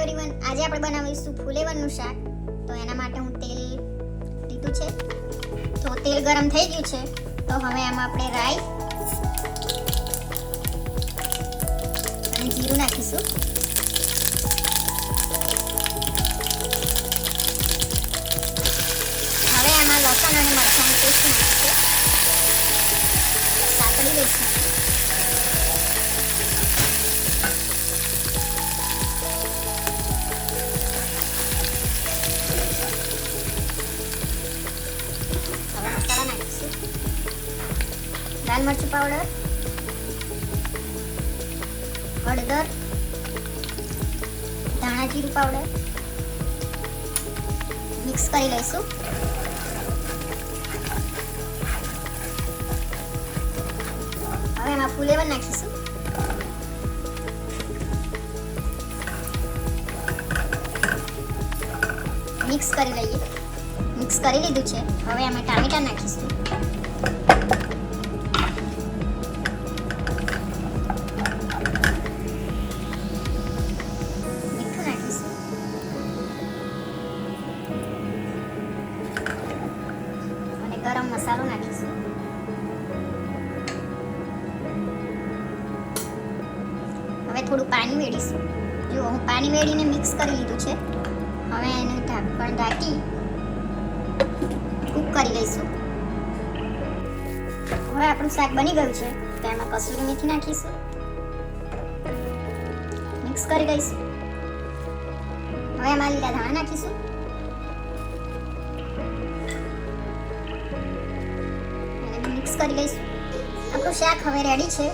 Everyone, આજે આપણે બનાવીશું ફુલેવરનું શાક. તો એના માટે હું તેલ લીધું છે. તો તેલ ગરમ થઈ ગયું છે, તો હવે આમાં આપણે રાઈ અને જીરું નાખીશું. હવે આમાં લસણ અને મરચાંની પેસ્ટ નાખીશું. સાતળી લઈશું. લાલ મરચું પાવડર, હળદર, ધાણા જીરું પાવડર મિક્સ કરી લઈશું. હવે એમાં ફુલેવર નાખીશું. મિક્સ કરી લઈએ. મિક્સ કરી લીધું છે. હવે એમાં ટામેટા નાખીશું. ગરમ મસાલો નાખીશું. હવે થોડું પાણી વેડીશું. જો હું પાણી વેડીને મિક્સ કરી લીધું છે. હવે એને ઢાંકણ ઢાંકી કૂક કરી લઈશું. હવે આપણું શાક બની ગયું છે. તો એમાં કસૂરી મેથી નાખીશું. મિક્સ કરી લઈશું. હવે એમાં લીલા ધાણા નાખીશું. મિક્સ કરી લઈશું. આપણું શાક હવે રેડી છે.